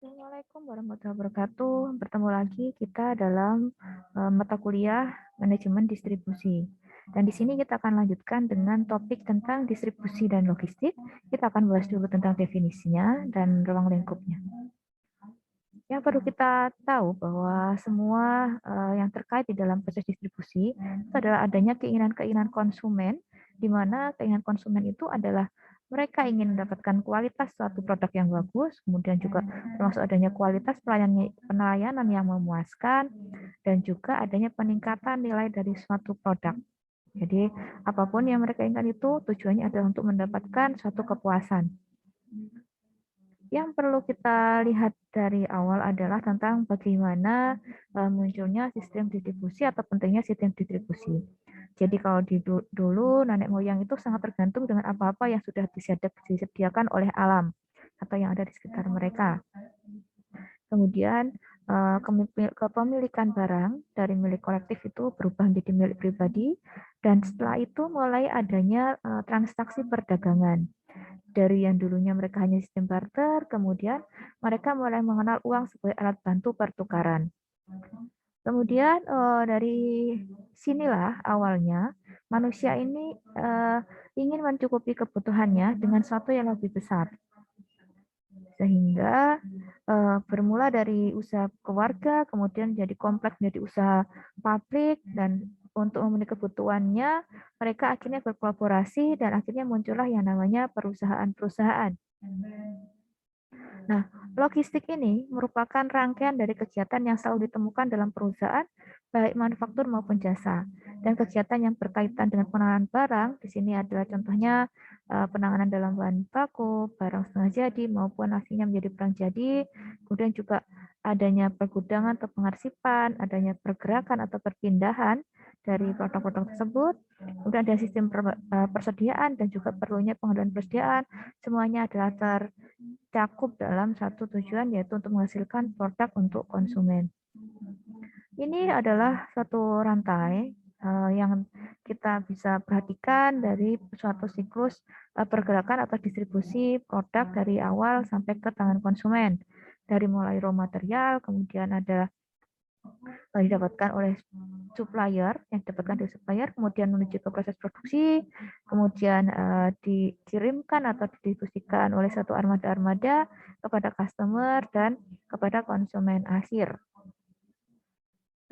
Assalamualaikum warahmatullahi wabarakatuh. Bertemu lagi kita dalam mata kuliah manajemen distribusi. Dan di sini kita akan lanjutkan dengan topik tentang distribusi dan logistik. Kita akan bahas dulu tentang definisinya dan ruang lingkupnya. Yang perlu kita tahu bahwa semua yang terkait di dalam proses distribusi itu adalah adanya keinginan-keinginan konsumen, di mana keinginan konsumen itu adalah mereka ingin mendapatkan kualitas suatu produk yang bagus, kemudian juga termasuk adanya kualitas pelayanan yang memuaskan, dan juga adanya peningkatan nilai dari suatu produk. Jadi, apapun yang mereka inginkan itu tujuannya adalah untuk mendapatkan suatu kepuasan. Yang perlu kita lihat dari awal adalah tentang bagaimana munculnya sistem distribusi atau pentingnya sistem distribusi. Jadi kalau dulu nenek moyang itu sangat tergantung dengan apa-apa yang sudah disediakan oleh alam atau yang ada di sekitar mereka. Kemudian kepemilikan barang dari milik kolektif itu berubah menjadi milik pribadi, dan setelah itu mulai adanya transaksi perdagangan. Dari yang dulunya mereka hanya sistem barter, kemudian mereka mulai mengenal uang sebagai alat bantu pertukaran. Kemudian dari sinilah awalnya manusia ini ingin mencukupi kebutuhannya dengan sesuatu yang lebih besar. Sehingga bermula dari usaha keluarga, kemudian jadi kompleks menjadi usaha pabrik, dan untuk memenuhi kebutuhannya mereka akhirnya berkolaborasi dan akhirnya muncullah yang namanya perusahaan-perusahaan. Nah, logistik ini merupakan rangkaian dari kegiatan yang selalu ditemukan dalam perusahaan, baik manufaktur maupun jasa. Dan kegiatan yang berkaitan dengan penanganan barang, di sini adalah contohnya penanganan dalam bahan baku, barang setengah jadi, maupun hasilnya menjadi barang jadi. Kemudian juga adanya pergudangan atau pengarsipan, adanya pergerakan atau perpindahan dari produk-produk tersebut. Kemudian ada sistem persediaan dan juga perlunya pengendalian persediaan. Semuanya adalah tercakup dalam satu tujuan, yaitu untuk menghasilkan produk untuk konsumen. Ini adalah suatu rantai yang kita bisa perhatikan dari suatu siklus pergerakan atau distribusi produk dari awal sampai ke tangan konsumen. Dari mulai raw material, kemudian ada didapatkan oleh supplier, yang didapatkan dari supplier, kemudian menuju ke proses produksi, kemudian dikirimkan atau didistribusikan oleh satu armada-armada kepada customer dan kepada konsumen akhir.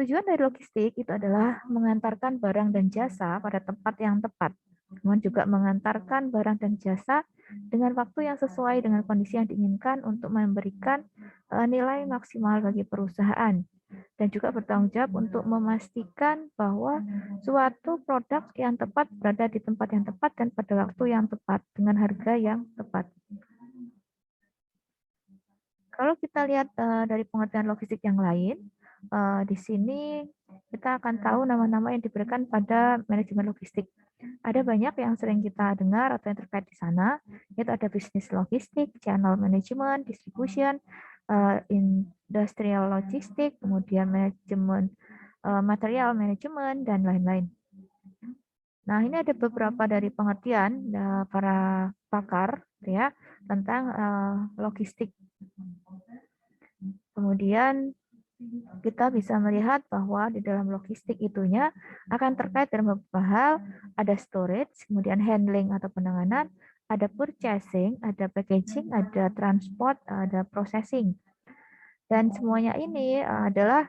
Tujuan dari logistik itu adalah mengantarkan barang dan jasa pada tempat yang tepat, kemudian juga mengantarkan barang dan jasa dengan waktu yang sesuai dengan kondisi yang diinginkan untuk memberikan nilai maksimal bagi perusahaan, dan juga bertanggung jawab untuk memastikan bahwa suatu produk yang tepat berada di tempat yang tepat dan pada waktu yang tepat dengan harga yang tepat. Kalau kita lihat dari pengertian logistik yang lain, di sini kita akan tahu nama-nama yang diberikan pada manajemen logistik. Ada banyak yang sering kita dengar atau yang terkait di sana, yaitu ada bisnis logistik, channel management, distribution, industrial logistik, kemudian manajemen material management, dan lain-lain. Nah, ini ada beberapa dari pengertian para pakar ya tentang logistik. Kemudian kita bisa melihat bahwa di dalam logistik itunya akan terkait dengan beberapa hal, ada storage, kemudian handling atau penanganan, ada purchasing, ada packaging, ada transport, ada processing. Dan semuanya ini adalah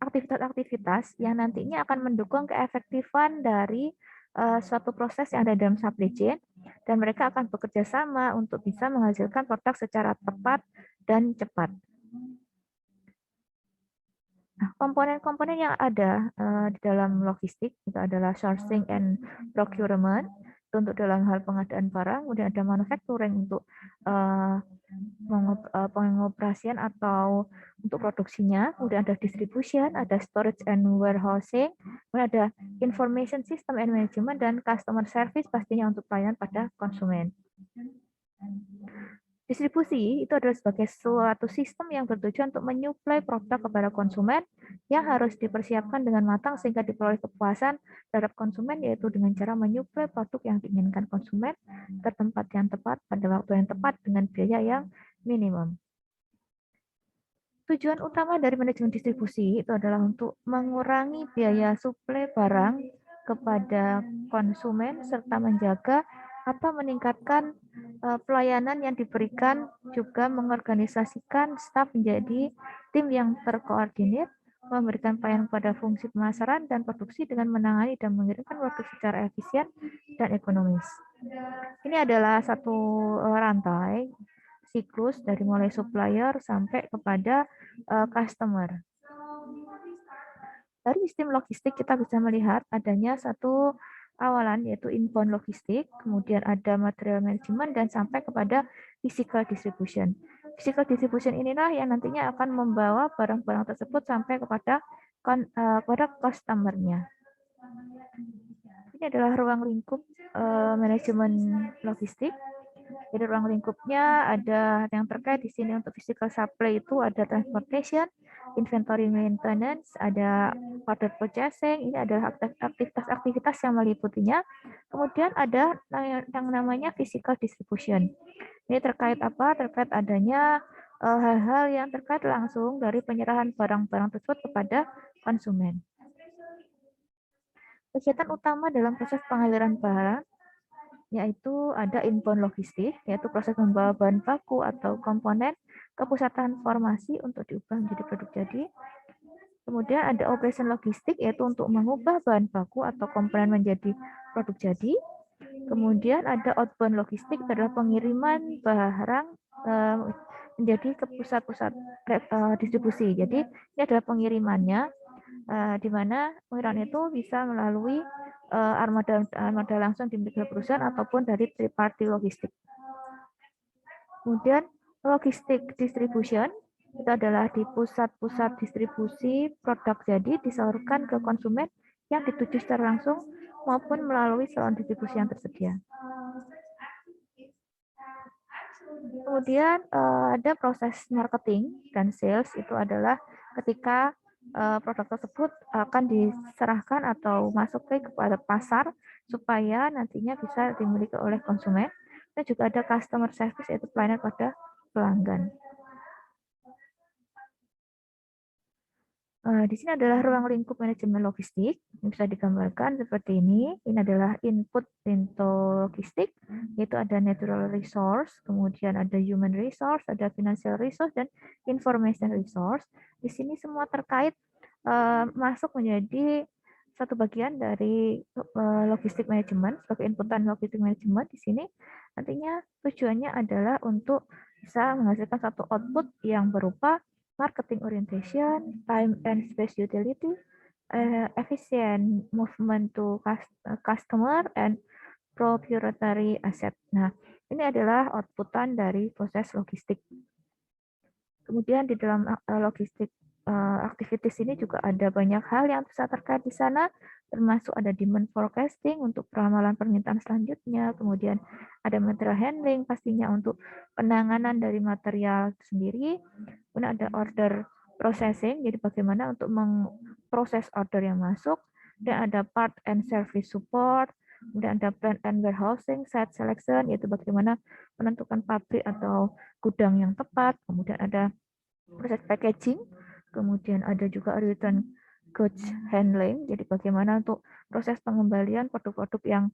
aktivitas-aktivitas yang nantinya akan mendukung keefektifan dari suatu proses yang ada dalam supply chain, dan mereka akan bekerja sama untuk bisa menghasilkan produk secara tepat dan cepat. Nah, komponen-komponen yang ada di dalam logistik itu adalah sourcing and procurement untuk dalam hal pengadaan barang, kemudian ada manufacturing untuk pengoperasian atau untuk produksinya, kemudian ada distribution, ada storage and warehousing, kemudian ada information system and management, dan customer service pastinya untuk pelayanan pada konsumen. Distribusi itu adalah sebagai suatu sistem yang bertujuan untuk menyuplai produk kepada konsumen yang harus dipersiapkan dengan matang sehingga diperoleh kepuasan terhadap konsumen, yaitu dengan cara menyuplai produk yang diinginkan konsumen ke tempat yang tepat pada waktu yang tepat dengan biaya yang minimum. Tujuan utama dari manajemen distribusi itu adalah untuk mengurangi biaya suplai barang kepada konsumen serta menjaga atau meningkatkan pelayanan yang diberikan, juga mengorganisasikan staf menjadi tim yang terkoordinir, memberikan pelayanan pada fungsi pemasaran dan produksi dengan menangani dan mengirimkan produk secara efisien dan ekonomis. Ini adalah satu rantai siklus dari mulai supplier sampai kepada customer. Dari sistem logistik kita bisa melihat adanya satu awalan yaitu inbound logistik, kemudian ada material management dan sampai kepada physical distribution. Physical distribution inilah yang nantinya akan membawa barang-barang tersebut sampai kepada customer-nya. Ini adalah ruang lingkup manajemen logistik. Jadi ruang lingkupnya ada yang terkait di sini untuk physical supply itu ada transportation, inventory maintenance, ada order purchasing, ini adalah aktivitas-aktivitas yang meliputinya. Kemudian ada yang namanya physical distribution. Ini terkait apa? Terkait adanya hal-hal yang terkait langsung dari penyerahan barang-barang tersebut kepada konsumen. Kegiatan utama dalam proses pengaliran barang yaitu ada inbound logistik, yaitu proses membawa bahan baku atau komponen ke pusat transformasi untuk diubah menjadi produk jadi. Kemudian ada operation logistik, yaitu untuk mengubah bahan baku atau komponen menjadi produk jadi. Kemudian ada outbound logistik, adalah pengiriman barang menjadi ke pusat-pusat distribusi. Jadi ini adalah pengirimannya, di mana pengiriman itu bisa melalui armada langsung dimiliki perusahaan ataupun dari third party logistik. Kemudian logistik distribution itu adalah di pusat-pusat distribusi produk jadi disalurkan ke konsumen yang dituju secara langsung maupun melalui saluran distribusi yang tersedia. Kemudian ada proses marketing dan sales, itu adalah ketika produk tersebut akan diserahkan atau masuk kepada pasar supaya nantinya bisa dimiliki oleh konsumen. Dan juga ada customer service, yaitu pelayanan pada pelanggan. Di sini adalah ruang lingkup manajemen logistik, yang bisa digambarkan seperti ini. Ini adalah input into logistik, yaitu ada natural resource, kemudian ada human resource, ada financial resource, dan information resource. Di sini semua terkait masuk menjadi satu bagian dari logistik manajemen, sebagai inputan logistik manajemen. Di sini nantinya tujuannya adalah untuk bisa menghasilkan satu output yang berupa marketing orientation, time and space utility, efficient movement to customer, and proprietary asset. Nah, ini adalah outputan dari proses logistik. Kemudian di dalam logistik activities ini juga ada banyak hal yang bisa terkait di sana, termasuk ada demand forecasting untuk peramalan permintaan selanjutnya, kemudian ada material handling pastinya untuk penanganan dari material sendiri, kemudian ada order processing, jadi bagaimana untuk memproses order yang masuk, dan ada part and service support, kemudian ada plan and warehousing, site selection, yaitu bagaimana menentukan pabrik atau gudang yang tepat, kemudian ada proses packaging, kemudian ada juga return goods handling, jadi bagaimana untuk proses pengembalian produk-produk yang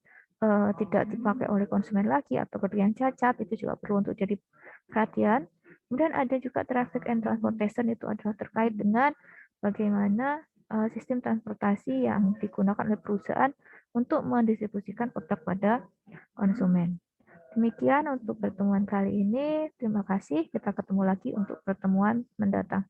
tidak dipakai oleh konsumen lagi atau produk yang cacat, itu juga perlu untuk jadi perhatian. Kemudian ada juga traffic and transportation, itu adalah terkait dengan bagaimana sistem transportasi yang digunakan oleh perusahaan untuk mendistribusikan produk pada konsumen. Demikian untuk pertemuan kali ini. Terima kasih. Kita ketemu lagi untuk pertemuan mendatang.